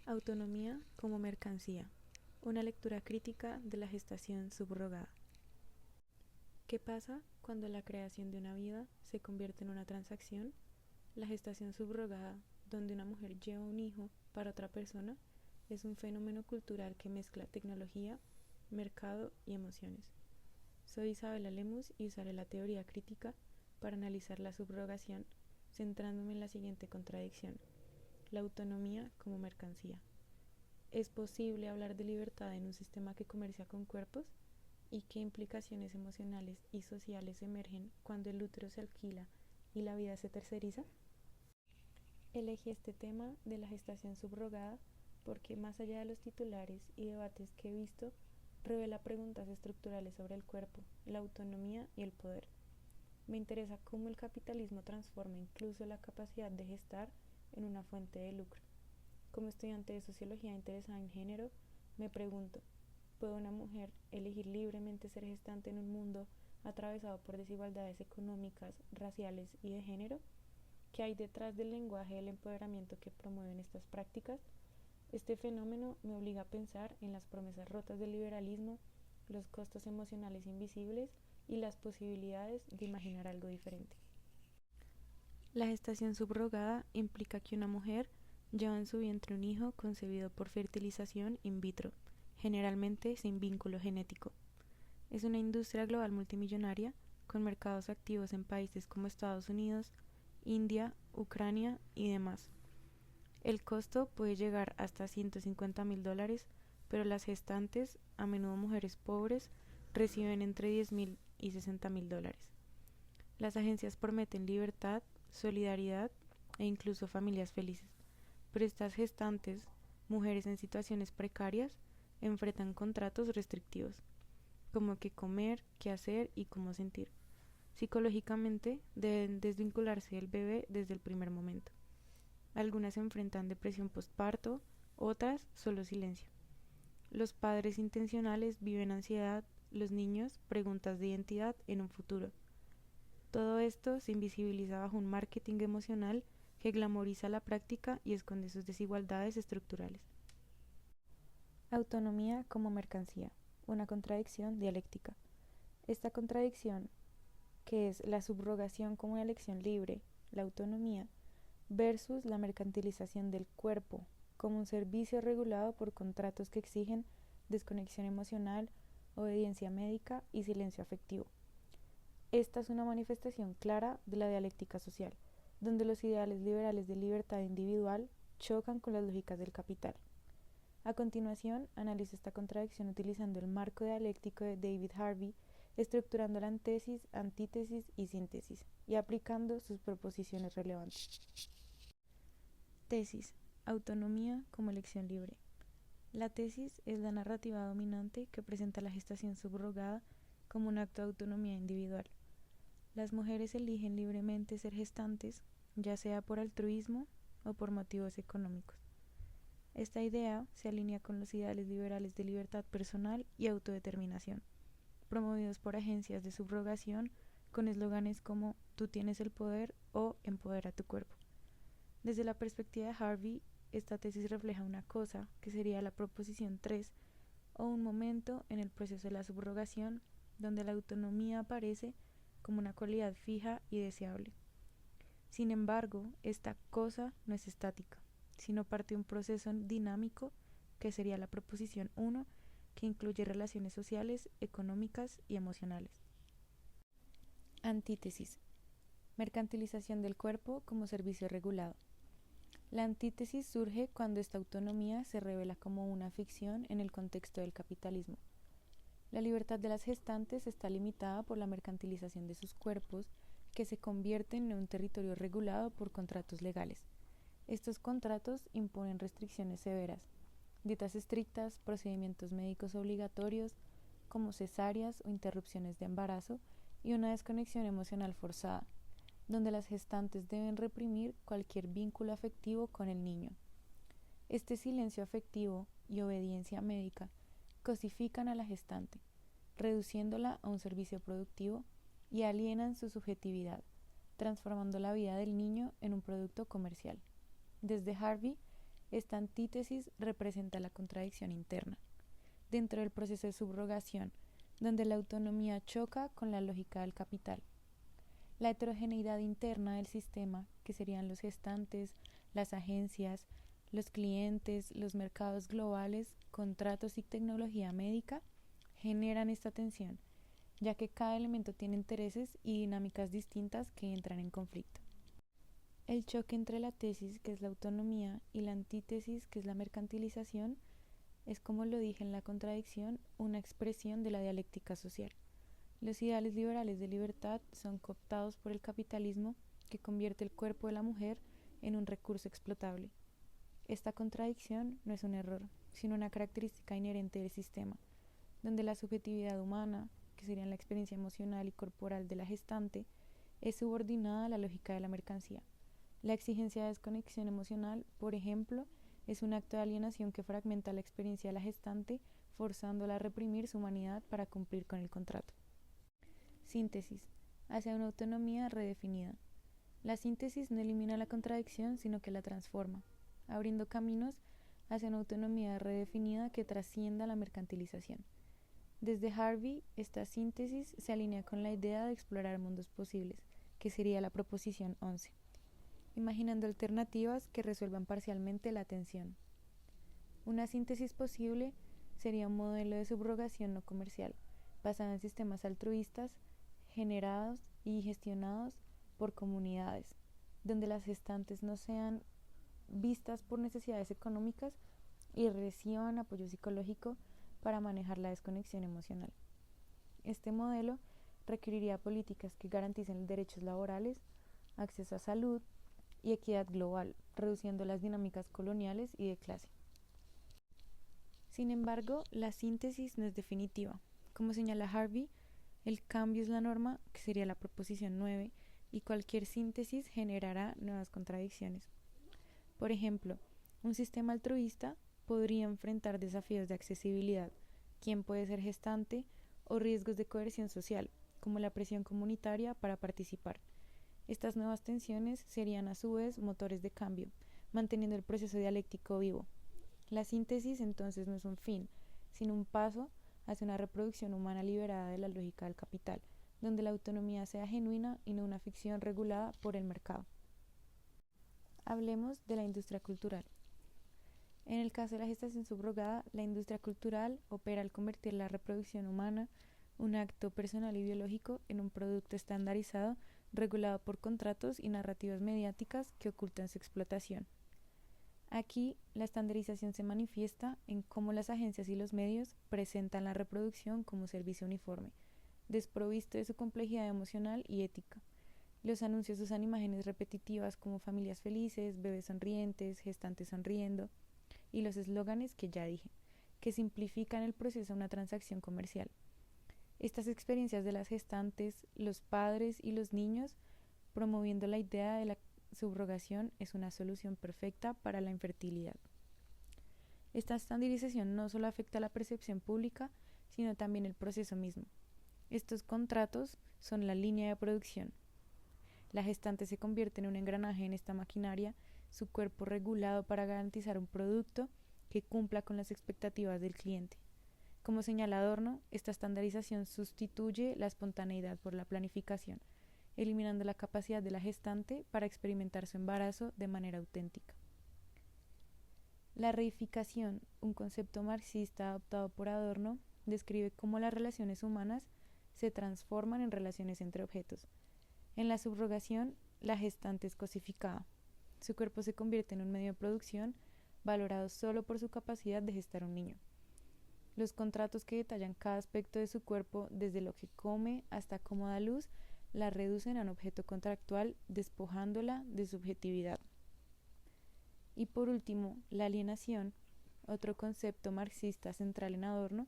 Autonomía como mercancía. Una lectura crítica de la gestación subrogada. ¿Qué pasa cuando la creación de una vida se convierte en una transacción? La gestación subrogada, donde una mujer lleva un hijo para otra persona, es un fenómeno cultural que mezcla tecnología, mercado y emociones. Soy Isabela Lemus y usaré la teoría crítica para analizar la subrogación, centrándome en la siguiente contradicción: la autonomía como mercancía. ¿Es posible hablar de libertad en un sistema que comercia con cuerpos? ¿Y qué implicaciones emocionales y sociales emergen cuando el útero se alquila y la vida se terceriza? Elegí este tema de la gestación subrogada porque, más allá de los titulares y debates que he visto, revela preguntas estructurales sobre el cuerpo, la autonomía y el poder. Me interesa cómo el capitalismo transforma incluso la capacidad de gestar en una fuente de lucro. Como estudiante de sociología interesada en género, me pregunto: ¿puede una mujer elegir libremente ser gestante en un mundo atravesado por desigualdades económicas, raciales y de género? ¿Qué hay detrás del lenguaje del empoderamiento que promueven estas prácticas? Este fenómeno me obliga a pensar en las promesas rotas del liberalismo, los costos emocionales invisibles y las posibilidades de imaginar algo diferente. La gestación subrogada implica que una mujer lleva en su vientre un hijo concebido por fertilización in vitro, generalmente sin vínculo genético. Es una industria global multimillonaria con mercados activos en países como Estados Unidos, India, Ucrania y demás. El costo puede llegar hasta $150,000, pero las gestantes, a menudo mujeres pobres, reciben entre $10,000 y $60,000. Las agencias prometen libertad, solidaridad e incluso familias felices, pero estas gestantes, mujeres en situaciones precarias, enfrentan contratos restrictivos, como qué comer, qué hacer y cómo sentir. Psicológicamente deben desvincularse del bebé desde el primer momento. Algunas enfrentan depresión postparto, otras solo silencio. Los padres intencionales viven ansiedad, los niños preguntas de identidad en un futuro. Todo esto se invisibiliza bajo un marketing emocional que glamoriza la práctica y esconde sus desigualdades estructurales. Autonomía como mercancía, una contradicción dialéctica. Esta contradicción, que es la subrogación como una elección libre, la autonomía, versus la mercantilización del cuerpo como un servicio regulado por contratos que exigen desconexión emocional, obediencia médica y silencio afectivo. Esta es una manifestación clara de la dialéctica social, donde los ideales liberales de libertad individual chocan con las lógicas del capital. A continuación, analizo esta contradicción utilizando el marco dialéctico de David Harvey, estructurando la tesis, antítesis y síntesis, y aplicando sus proposiciones relevantes. Tesis: autonomía como elección libre. La tesis es la narrativa dominante que presenta la gestación subrogada como un acto de autonomía individual. Las mujeres eligen libremente ser gestantes, ya sea por altruismo o por motivos económicos. Esta idea se alinea con los ideales liberales de libertad personal y autodeterminación, promovidos por agencias de subrogación con eslóganes como "tú tienes el poder" o "empodera tu cuerpo". Desde la perspectiva de Harvey, esta tesis refleja una cosa que sería la proposición 3, o un momento en el proceso de la subrogación donde la autonomía aparece como una cualidad fija y deseable. Sin embargo, esta cosa no es estática, sino parte de un proceso dinámico que sería la proposición 1, que incluye relaciones sociales, económicas y emocionales. Antítesis: mercantilización del cuerpo como servicio regulado. La antítesis surge cuando esta autonomía se revela como una ficción en el contexto del capitalismo. La libertad de las gestantes está limitada por la mercantilización de sus cuerpos, que se convierten en un territorio regulado por contratos legales. Estos contratos imponen restricciones severas, dietas estrictas, procedimientos médicos obligatorios, como cesáreas o interrupciones de embarazo, y una desconexión emocional forzada, donde las gestantes deben reprimir cualquier vínculo afectivo con el niño. Este silencio afectivo y obediencia médica cosifican a la gestante, reduciéndola a un servicio productivo, y alienan su subjetividad, transformando la vida del niño en un producto comercial. Desde Harvey, Esta antítesis representa la contradicción interna, dentro del proceso de subrogación, donde la autonomía choca con la lógica del capital. La heterogeneidad interna del sistema, que serían los gestantes, las agencias, los clientes, los mercados globales, contratos y tecnología médica, generan esta tensión, ya que cada elemento tiene intereses y dinámicas distintas que entran en conflicto. El choque entre la tesis, que es la autonomía, y la antítesis, que es la mercantilización, es, como lo dije en la contradicción, una expresión de la dialéctica social. Los ideales liberales de libertad son cooptados por el capitalismo, que convierte el cuerpo de la mujer en un recurso explotable. Esta contradicción no es un error, sino una característica inherente del sistema, donde la subjetividad humana, que sería la experiencia emocional y corporal de la gestante, es subordinada a la lógica de la mercancía. La exigencia de desconexión emocional, por ejemplo, es un acto de alienación que fragmenta la experiencia de la gestante, forzándola a reprimir su humanidad para cumplir con el contrato. Síntesis. Hacia una autonomía redefinida. La síntesis no elimina la contradicción, sino que la transforma, abriendo caminos hacia una autonomía redefinida que trascienda la mercantilización. Desde Harvey, esta síntesis se alinea con la idea de explorar mundos posibles, que sería la proposición 11, imaginando alternativas que resuelvan parcialmente la tensión. Una síntesis posible sería un modelo de subrogación no comercial, basado en sistemas altruistas, generados y gestionados por comunidades, donde las gestantes no sean vistas por necesidades económicas y reciban apoyo psicológico para manejar la desconexión emocional. Este modelo requeriría políticas que garanticen derechos laborales, acceso a salud y equidad global, reduciendo las dinámicas coloniales y de clase. Sin embargo, la síntesis no es definitiva. Como señala Harvey, el cambio es la norma, que sería la proposición 9, y cualquier síntesis generará nuevas contradicciones. Por ejemplo, un sistema altruista podría enfrentar desafíos de accesibilidad, quién puede ser gestante, o riesgos de coerción social, como la presión comunitaria para participar. Estas nuevas tensiones serían a su vez motores de cambio, manteniendo el proceso dialéctico vivo. La síntesis entonces no es un fin, sino un paso hacia una reproducción humana liberada de la lógica del capital, donde la autonomía sea genuina y no una ficción regulada por el mercado. Hablemos de la industria cultural. En el caso de la gestación subrogada, la industria cultural opera al convertir la reproducción humana, un acto personal y biológico, en un producto estandarizado, regulado por contratos y narrativas mediáticas que ocultan su explotación. Aquí, la estandarización se manifiesta en cómo las agencias y los medios presentan la reproducción como servicio uniforme, desprovisto de su complejidad emocional y ética. Los anuncios usan imágenes repetitivas como familias felices, bebés sonrientes, gestantes sonriendo, y los eslóganes que ya dije, que simplifican el proceso a una transacción comercial. Estas experiencias de las gestantes, los padres y los niños, promoviendo la idea de la subrogación, es una solución perfecta para la infertilidad. Esta estandarización no solo afecta a la percepción pública, sino también el proceso mismo. Estos contratos son la línea de producción. La gestante se convierte en un engranaje en esta maquinaria, su cuerpo regulado para garantizar un producto que cumpla con las expectativas del cliente. Como señala Adorno, esta estandarización sustituye la espontaneidad por la planificación, eliminando la capacidad de la gestante para experimentar su embarazo de manera auténtica. La reificación, un concepto marxista adoptado por Adorno, describe cómo las relaciones humanas se transforman en relaciones entre objetos. En la subrogación, la gestante es cosificada. Su cuerpo se convierte en un medio de producción valorado solo por su capacidad de gestar un niño. Los contratos que detallan cada aspecto de su cuerpo, desde lo que come hasta cómo da luz, la reducen a un objeto contractual, despojándola de subjetividad. Y por último, la alienación, otro concepto marxista central en Adorno,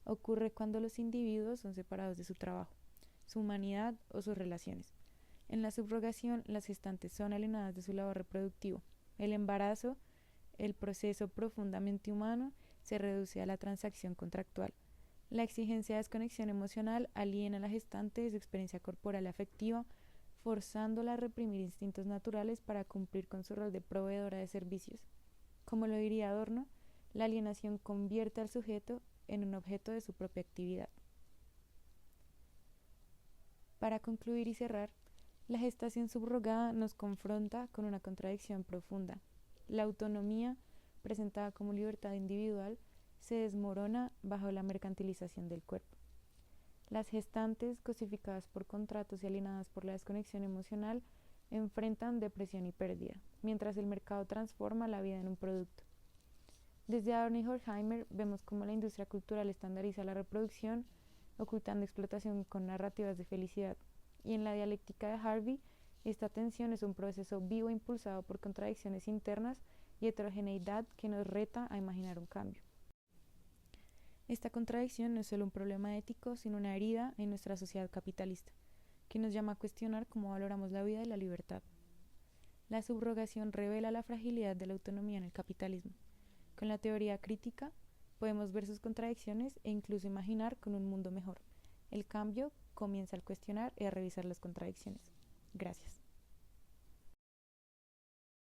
ocurre cuando los individuos son separados de su trabajo, su humanidad o sus relaciones. En la subrogación, las gestantes son alienadas de su labor reproductivo. El embarazo, el proceso profundamente humano, se reduce a la transacción contractual. La exigencia de desconexión emocional aliena a la gestante de su experiencia corporal y afectiva, forzándola a reprimir instintos naturales para cumplir con su rol de proveedora de servicios. Como lo diría Adorno, la alienación convierte al sujeto en un objeto de su propia actividad. Para concluir y cerrar, la gestación subrogada nos confronta con una contradicción profunda. La autonomía, presentada como libertad individual, se desmorona bajo la mercantilización del cuerpo. Las gestantes, cosificadas por contratos y alienadas por la desconexión emocional, enfrentan depresión y pérdida, mientras el mercado transforma la vida en un producto. Desde Adorno y Horkheimer vemos cómo la industria cultural estandariza la reproducción, ocultando explotación con narrativas de felicidad. Y en la dialéctica de Harvey, esta tensión es un proceso vivo impulsado por contradicciones internas y heterogeneidad que nos reta a imaginar un cambio. Esta contradicción no es solo un problema ético, sino una herida en nuestra sociedad capitalista, que nos llama a cuestionar cómo valoramos la vida y la libertad. La subrogación revela la fragilidad de la autonomía en el capitalismo. Con la teoría crítica podemos ver sus contradicciones e incluso imaginar con un mundo mejor. El cambio comienza al cuestionar y a revisar las contradicciones. Gracias.